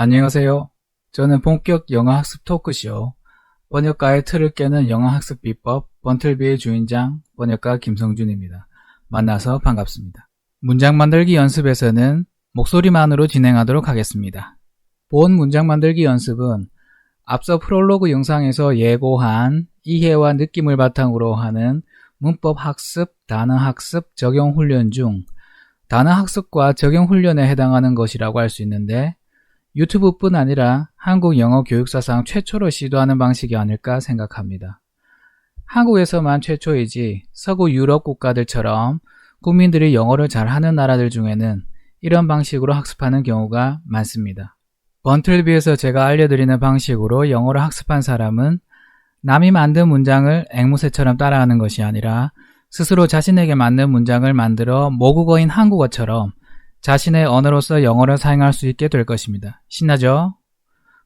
안녕하세요. 저는 본격 영어학습 토크쇼 번역가의 틀을 깨는 영어학습 비법 번틀비의 주인장 번역가 김성준입니다. 만나서 반갑습니다. 문장 만들기 연습에서는 목소리만으로 진행하도록 하겠습니다. 본 문장 만들기 연습은 앞서 프롤로그 영상에서 예고한 이해와 느낌을 바탕으로 하는 문법 학습, 단어 학습, 적용 훈련 중 단어 학습과 적용 훈련에 해당하는 것이라고 할 수 있는데 유튜브뿐 아니라 한국 영어 교육사상 최초로 시도하는 방식이 아닐까 생각합니다. 한국에서만 최초이지 서구 유럽 국가들처럼 국민들이 영어를 잘하는 나라들 중에는 이런 방식으로 학습하는 경우가 많습니다. 번틀비에서 제가 알려드리는 방식으로 영어를 학습한 사람은 남이 만든 문장을 앵무새처럼 따라하는 것이 아니라 스스로 자신에게 맞는 문장을 만들어 모국어인 한국어처럼 자신의 언어로서 영어를 사용할 수 있게 될 것입니다. 신나죠?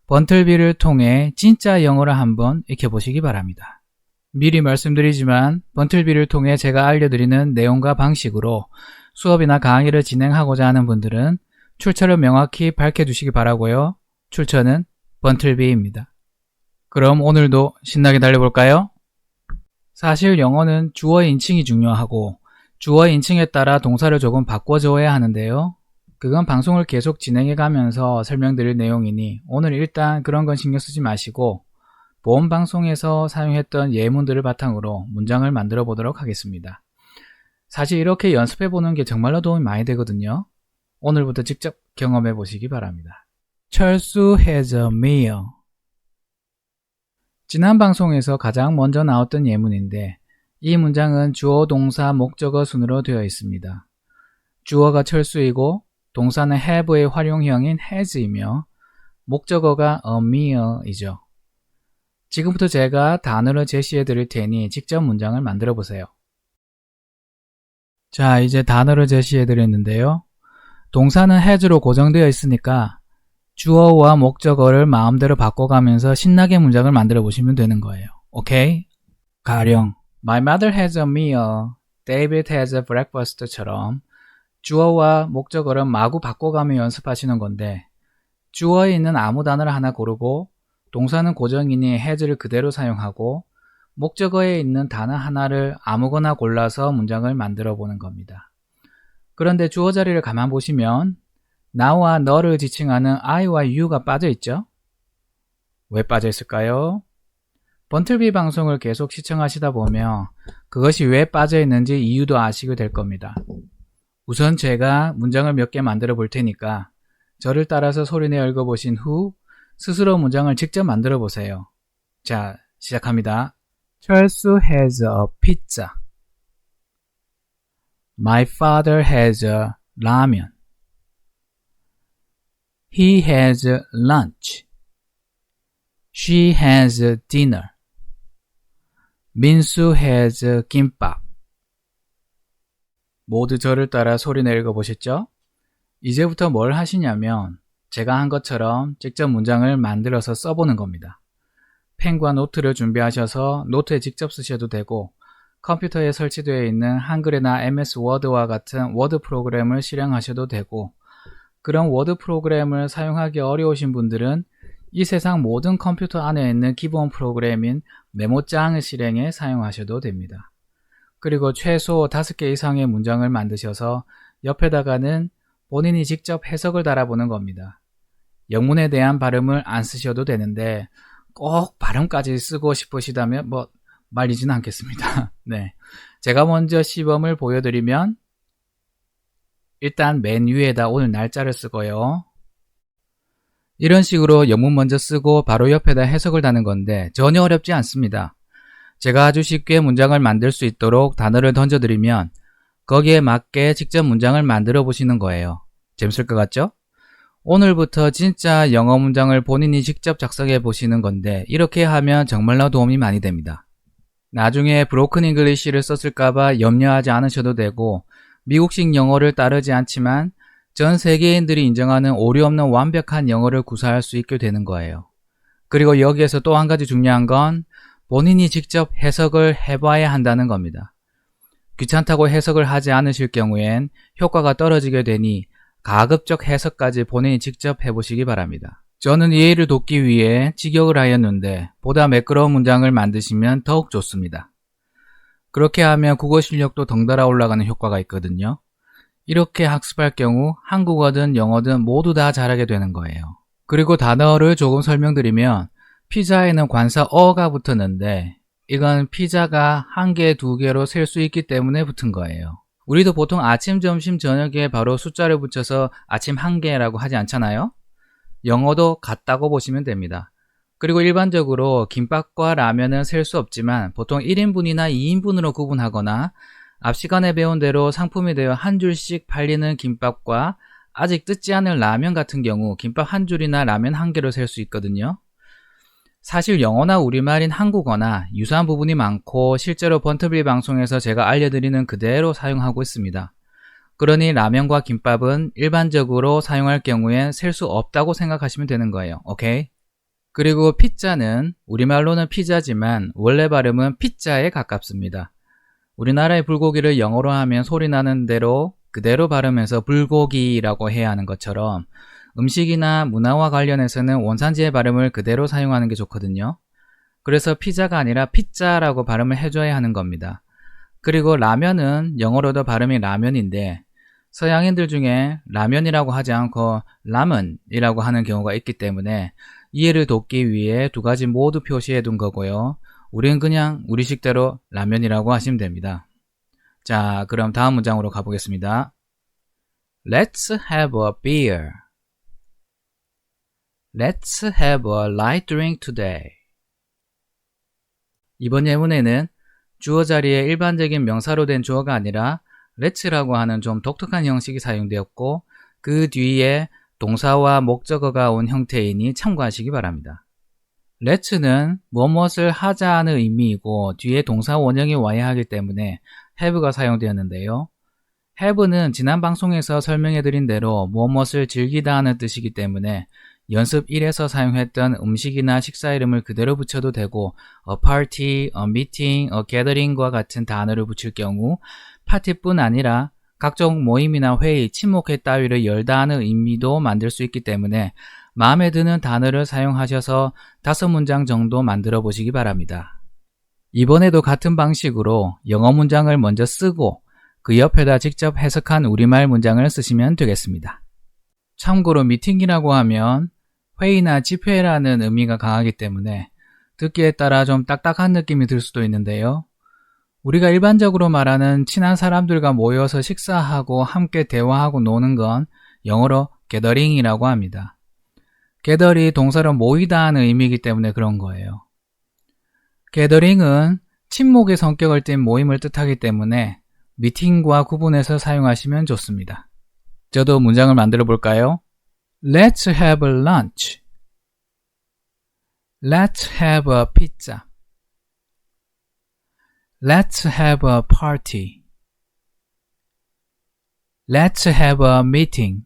번틀비를 통해 진짜 영어를 한번 익혀보시기 바랍니다. 미리 말씀드리지만 번틀비를 통해 제가 알려드리는 내용과 방식으로 수업이나 강의를 진행하고자 하는 분들은 출처를 명확히 밝혀주시기 바라고요. 출처는 번틀비입니다. 그럼 오늘도 신나게 달려볼까요? 사실 영어는 주어 인칭이 중요하고 주어 인칭에 따라 동사를 조금 바꿔줘야 하는데요. 그건 방송을 계속 진행해가면서 설명드릴 내용이니 오늘 일단 그런 건 신경 쓰지 마시고 본 방송에서 사용했던 예문들을 바탕으로 문장을 만들어 보도록 하겠습니다. 사실 이렇게 연습해 보는 게 정말로 도움이 많이 되거든요. 오늘부터 직접 경험해 보시기 바랍니다. 철수 has a meal. 지난 방송에서 가장 먼저 나왔던 예문인데 이 문장은 주어, 동사, 목적어 순으로 되어 있습니다. 주어가 철수이고 동사는 have의 활용형인 has이며 목적어가 a meal이죠. 지금부터 제가 단어를 제시해 드릴 테니 직접 문장을 만들어 보세요. 자, 이제 단어를 제시해 드렸는데요. 동사는 has로 고정되어 있으니까 주어와 목적어를 마음대로 바꿔가면서 신나게 문장을 만들어 보시면 되는 거예요. 오케이? 가령 My mother has a meal, David has a breakfast처럼 주어와 목적어를 마구 바꿔가며 연습하시는 건데 주어에 있는 아무 단어를 하나 고르고 동사는 고정이니 has를 그대로 사용하고 목적어에 있는 단어 하나를 아무거나 골라서 문장을 만들어 보는 겁니다. 그런데 주어 자리를 가만 보시면 나와 너를 지칭하는 I와 you가 빠져 있죠? 왜 빠져 있을까요? 번틀비 방송을 계속 시청하시다 보면 그것이 왜 빠져 있는지 이유도 아시게 될 겁니다. 우선 제가 문장을 몇 개 만들어 볼 테니까 저를 따라서 소리내어 읽어보신 후 스스로 문장을 직접 만들어 보세요. 자, 시작합니다. 철수 has a pizza. My father has a ramen. He has lunch. She has dinner. 민수 has 김밥. 모두 저를 따라 소리내 읽어보셨죠? 이제부터 뭘 하시냐면 제가 한 것처럼 직접 문장을 만들어서 써보는 겁니다. 펜과 노트를 준비하셔서 노트에 직접 쓰셔도 되고 컴퓨터에 설치되어 있는 한글이나 MS 워드와 같은 워드 프로그램을 실행하셔도 되고 그런 워드 프로그램을 사용하기 어려우신 분들은 이 세상 모든 컴퓨터 안에 있는 기본 프로그램인 메모장을 실행해 사용하셔도 됩니다. 그리고 최소 5개 이상의 문장을 만드셔서 옆에다가는 본인이 직접 해석을 달아보는 겁니다. 영문에 대한 발음을 안 쓰셔도 되는데 꼭 발음까지 쓰고 싶으시다면 말리지는 않겠습니다. 네, 제가 먼저 시범을 보여드리면 일단 맨 위에다 오늘 날짜를 쓰고요. 이런 식으로 영문 먼저 쓰고 바로 옆에다 해석을 다는 건데 전혀 어렵지 않습니다. 제가 아주 쉽게 문장을 만들 수 있도록 단어를 던져드리면 거기에 맞게 직접 문장을 만들어 보시는 거예요. 재밌을 것 같죠? 오늘부터 진짜 영어 문장을 본인이 직접 작성해 보시는 건데 이렇게 하면 정말로 도움이 많이 됩니다. 나중에 브로큰 잉글리시를 썼을까봐 염려하지 않으셔도 되고 미국식 영어를 따르지 않지만 전 세계인들이 인정하는 오류 없는 완벽한 영어를 구사할 수 있게 되는 거예요. 그리고 여기에서 또 한 가지 중요한 건 본인이 직접 해석을 해봐야 한다는 겁니다. 귀찮다고 해석을 하지 않으실 경우엔 효과가 떨어지게 되니 가급적 해석까지 본인이 직접 해보시기 바랍니다. 저는 이해를 돕기 위해 직역을 하였는데 보다 매끄러운 문장을 만드시면 더욱 좋습니다. 그렇게 하면 국어 실력도 덩달아 올라가는 효과가 있거든요. 이렇게 학습할 경우 한국어든 영어든 모두 다 잘하게 되는 거예요. 그리고 단어를 조금 설명드리면 피자에는 관사 어가 붙었는데 이건 피자가 한 개, 두 개로 셀 수 있기 때문에 붙은 거예요. 우리도 보통 아침, 점심, 저녁에 바로 숫자를 붙여서 아침 한 개라고 하지 않잖아요? 영어도 같다고 보시면 됩니다. 그리고 일반적으로 김밥과 라면은 셀 수 없지만 보통 1인분이나 2인분으로 구분하거나 앞 시간에 배운 대로 상품이 되어 한 줄씩 팔리는 김밥과 아직 뜯지 않은 라면 같은 경우 김밥 한 줄이나 라면 한 개로 셀 수 있거든요. 사실 영어나 우리말인 한국어나 유사한 부분이 많고 실제로 번트빌 방송에서 제가 알려드리는 그대로 사용하고 있습니다. 그러니 라면과 김밥은 일반적으로 사용할 경우엔 셀 수 없다고 생각하시면 되는 거예요. 오케이? 그리고 피자는 우리말로는 피자지만 원래 발음은 피자에 가깝습니다. 우리나라의 불고기를 영어로 하면 소리 나는 대로 그대로 발음해서 불고기라고 해야 하는 것처럼 음식이나 문화와 관련해서는 원산지의 발음을 그대로 사용하는 게 좋거든요. 그래서 피자가 아니라 피자라고 발음을 해줘야 하는 겁니다. 그리고 라면은 영어로도 발음이 라면인데 서양인들 중에 라면이라고 하지 않고 라멘이라고 하는 경우가 있기 때문에 이해를 돕기 위해 두 가지 모두 표시해 둔 거고요. 우린 그냥 우리식대로 라면이라고 하시면 됩니다. 자, 그럼 다음 문장으로 가보겠습니다. Let's have a beer. Let's have a light drink today. 이번 예문에는 주어 자리에 일반적인 명사로 된 주어가 아니라 let's라고 하는 좀 독특한 형식이 사용되었고 그 뒤에 동사와 목적어가 온 형태이니 참고하시기 바랍니다. let's는 무엇을 하자는 의미이고 뒤에 동사 원형이 와야 하기 때문에 have가 사용되었는데요. have는 지난 방송에서 설명해드린 대로 무엇을 즐기다 하는 뜻이기 때문에 연습 1에서 사용했던 음식이나 식사 이름을 그대로 붙여도 되고 a party, a meeting, a gathering과 같은 단어를 붙일 경우 파티뿐 아니라 각종 모임이나 회의, 친목회 따위를 열다 하는 의미도 만들 수 있기 때문에 마음에 드는 단어를 사용하셔서 5문장 정도 만들어 보시기 바랍니다. 이번에도 같은 방식으로 영어 문장을 먼저 쓰고 그 옆에다 직접 해석한 우리말 문장을 쓰시면 되겠습니다. 참고로 미팅이라고 하면 회의나 집회라는 의미가 강하기 때문에 듣기에 따라 좀 딱딱한 느낌이 들 수도 있는데요. 우리가 일반적으로 말하는 친한 사람들과 모여서 식사하고 함께 대화하고 노는 건 영어로 gathering이라고 합니다. gather이 동사로 모이다 하는 의미이기 때문에 그런 거예요. gathering은 친목의 성격을 띤 모임을 뜻하기 때문에 미팅과 구분해서 사용하시면 좋습니다. 저도 문장을 만들어 볼까요? Let's have a lunch. Let's have a pizza. Let's have a party. Let's have a meeting.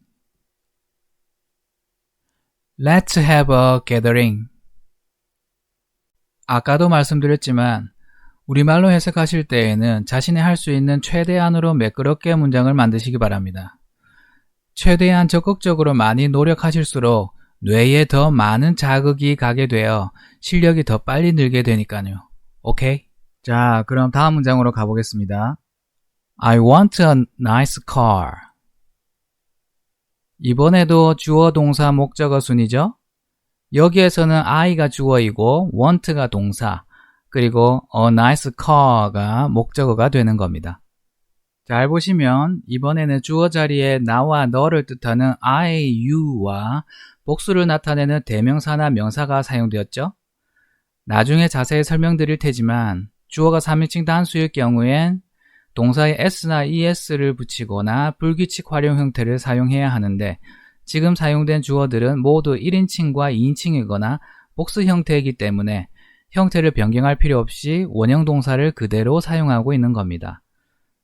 Let's have a gathering. 아까도 말씀드렸지만 우리말로 해석하실 때에는 자신이 할 수 있는 최대한으로 매끄럽게 문장을 만드시기 바랍니다. 최대한 적극적으로 많이 노력하실수록 뇌에 더 많은 자극이 가게 되어 실력이 더 빨리 늘게 되니까요. 오케이? 자, 그럼 다음 문장으로 가보겠습니다. I want a nice car. 이번에도 주어, 동사, 목적어 순이죠? 여기에서는 I가 주어이고 want가 동사, 그리고 a nice car가 목적어가 되는 겁니다. 잘 보시면 이번에는 주어 자리에 나와 너를 뜻하는 I, you와 복수를 나타내는 대명사나 명사가 사용되었죠? 나중에 자세히 설명드릴 테지만 주어가 3인칭 단수일 경우엔 동사에 s나 es를 붙이거나 불규칙 활용 형태를 사용해야 하는데 지금 사용된 주어들은 모두 1인칭과 2인칭이거나 복수 형태이기 때문에 형태를 변경할 필요 없이 원형 동사를 그대로 사용하고 있는 겁니다.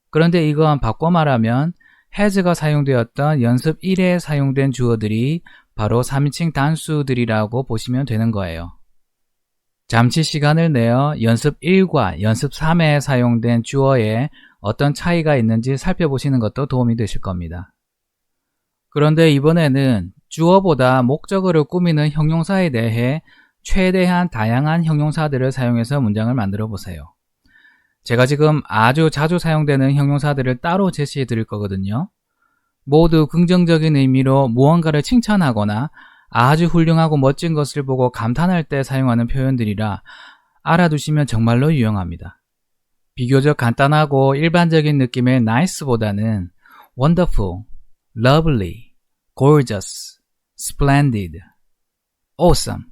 그런데 이건 바꿔 말하면 has가 사용되었던 연습 1에 사용된 주어들이 바로 3인칭 단수들이라고 보시면 되는 거예요. 잠시 시간을 내어 연습 1과 연습 3에 사용된 주어에 어떤 차이가 있는지 살펴보시는 것도 도움이 되실 겁니다. 그런데 이번에는 주어보다 목적어를 꾸미는 형용사에 대해 최대한 다양한 형용사들을 사용해서 문장을 만들어 보세요. 제가 지금 아주 자주 사용되는 형용사들을 따로 제시해 드릴 거거든요. 모두 긍정적인 의미로 무언가를 칭찬하거나 아주 훌륭하고 멋진 것을 보고 감탄할 때 사용하는 표현들이라 알아두시면 정말로 유용합니다. 비교적 간단하고 일반적인 느낌의 nice보다는 wonderful, lovely, gorgeous, splendid, awesome,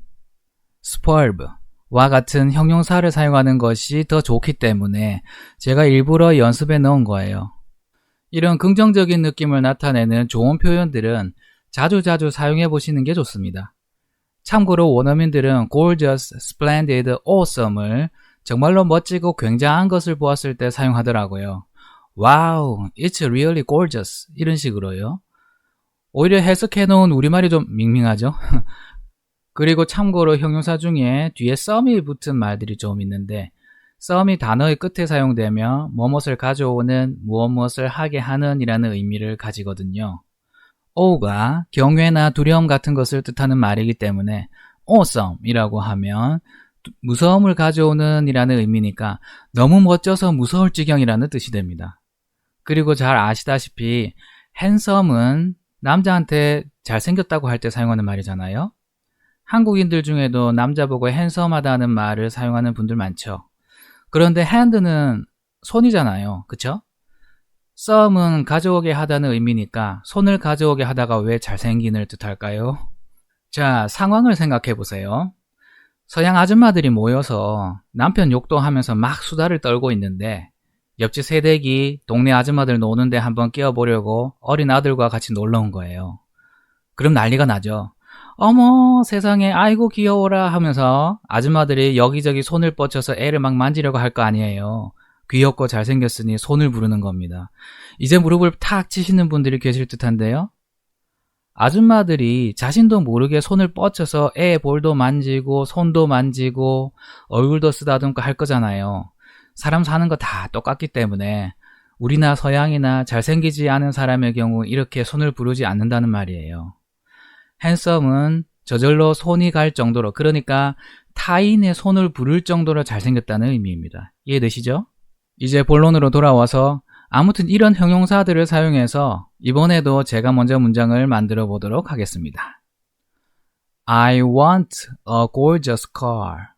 superb 와 같은 형용사를 사용하는 것이 더 좋기 때문에 제가 일부러 연습해 넣은 거예요. 이런 긍정적인 느낌을 나타내는 좋은 표현들은 자주자주 사용해 보시는 게 좋습니다. 참고로 원어민들은 gorgeous, splendid, awesome을 정말로 멋지고 굉장한 것을 보았을 때 사용하더라고요. Wow, it's really gorgeous 이런 식으로요. 오히려 해석해 놓은 우리말이 좀 밍밍하죠? 그리고 참고로 형용사 중에 뒤에 some이 붙은 말들이 좀 있는데 some이 단어의 끝에 사용되며 무엇을 가져오는, 무엇을 하게 하는 이라는 의미를 가지거든요. aw가 경외나 두려움 같은 것을 뜻하는 말이기 때문에 awesome 이라고 하면 무서움을 가져오는 이라는 의미니까 너무 멋져서 무서울 지경이라는 뜻이 됩니다. 그리고 잘 아시다시피 handsome은 남자한테 잘생겼다고 할 때 사용하는 말이잖아요. 한국인들 중에도 남자 보고 핸섬하다는 말을 사용하는 분들 많죠. 그런데 hand는 손이잖아요. 그쵸? some은 가져오게 하다는 의미니까 손을 가져오게 하다가 왜 잘생긴을 뜻할까요? 자, 상황을 생각해 보세요. 서양 아줌마들이 모여서 남편 욕도 하면서 막 수다를 떨고 있는데 옆집 새댁이 동네 아줌마들 노는데 한번 끼어보려고 어린 아들과 같이 놀러 온 거예요. 그럼 난리가 나죠. 어머 세상에 아이고 귀여워라 하면서 아줌마들이 여기저기 손을 뻗쳐서 애를 막 만지려고 할 거 아니에요. 귀엽고 잘생겼으니 손을 부르는 겁니다. 이제 무릎을 탁 치시는 분들이 계실 듯한데요. 아줌마들이 자신도 모르게 손을 뻗쳐서 애 볼도 만지고 손도 만지고 얼굴도 쓰다듬고 할 거잖아요. 사람 사는 거 다 똑같기 때문에 우리나 서양이나 잘생기지 않은 사람의 경우 이렇게 손을 부르지 않는다는 말이에요. handsome은 저절로 손이 갈 정도로, 그러니까 타인의 손을 부를 정도로 잘생겼다는 의미입니다. 이해되시죠? 이제 본론으로 돌아와서 아무튼 이런 형용사들을 사용해서 이번에도 제가 먼저 문장을 만들어 보도록 하겠습니다. I want a gorgeous car.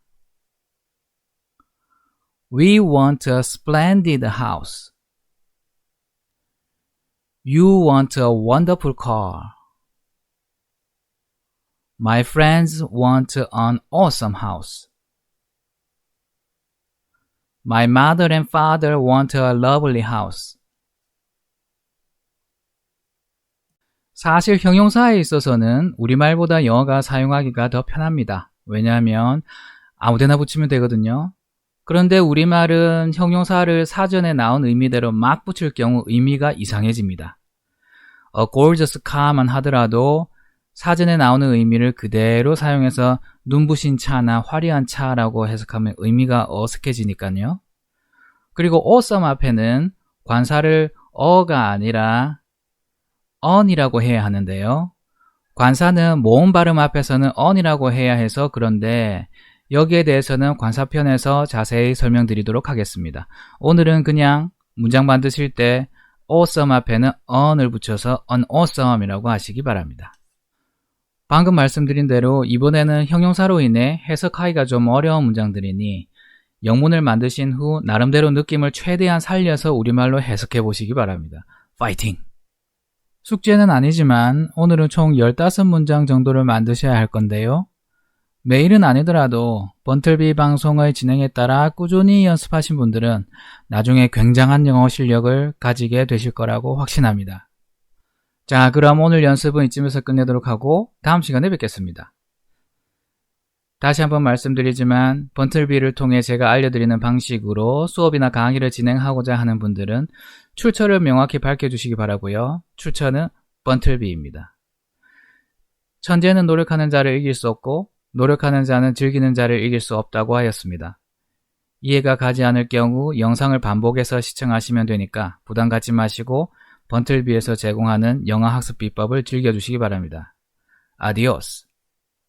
We want a splendid house. You want a wonderful car. My friends want an awesome house. My mother and father want a lovely house. 사실 형용사에 있어서는 우리말보다 영어가 사용하기가 더 편합니다. 왜냐하면 아무데나 붙이면 되거든요. 그런데 우리말은 형용사를 사전에 나온 의미대로 막 붙일 경우 의미가 이상해집니다. A gorgeous car만 하더라도 사전에 나오는 의미를 그대로 사용해서 눈부신 차나 화려한 차라고 해석하면 의미가 어색해지니까요. 그리고 awesome 앞에는 관사를 어가 아니라 on이라고 해야 하는데요. 관사는 모음 발음 앞에서는 on이라고 해야 해서 그런데 여기에 대해서는 관사편에서 자세히 설명드리도록 하겠습니다. 오늘은 그냥 문장 만드실 때 awesome 앞에는 on을 붙여서 unawesome이라고 하시기 바랍니다. 방금 말씀드린 대로 이번에는 형용사로 인해 해석하기가 좀 어려운 문장들이니 영문을 만드신 후 나름대로 느낌을 최대한 살려서 우리말로 해석해 보시기 바랍니다. 파이팅! 숙제는 아니지만 오늘은 총 15문장 정도를 만드셔야 할 건데요. 매일은 아니더라도 번틀비 방송의 진행에 따라 꾸준히 연습하신 분들은 나중에 굉장한 영어 실력을 가지게 되실 거라고 확신합니다. 자, 그럼 오늘 연습은 이쯤에서 끝내도록 하고 다음 시간에 뵙겠습니다. 다시 한번 말씀드리지만 번틀비를 통해 제가 알려드리는 방식으로 수업이나 강의를 진행하고자 하는 분들은 출처를 명확히 밝혀주시기 바라고요. 출처는 번틀비입니다. 천재는 노력하는 자를 이길 수 없고 노력하는 자는 즐기는 자를 이길 수 없다고 하였습니다. 이해가 가지 않을 경우 영상을 반복해서 시청하시면 되니까 부담 갖지 마시고 번틀비에서 제공하는 영어 학습 비법을 즐겨주시기 바랍니다. 아디오스!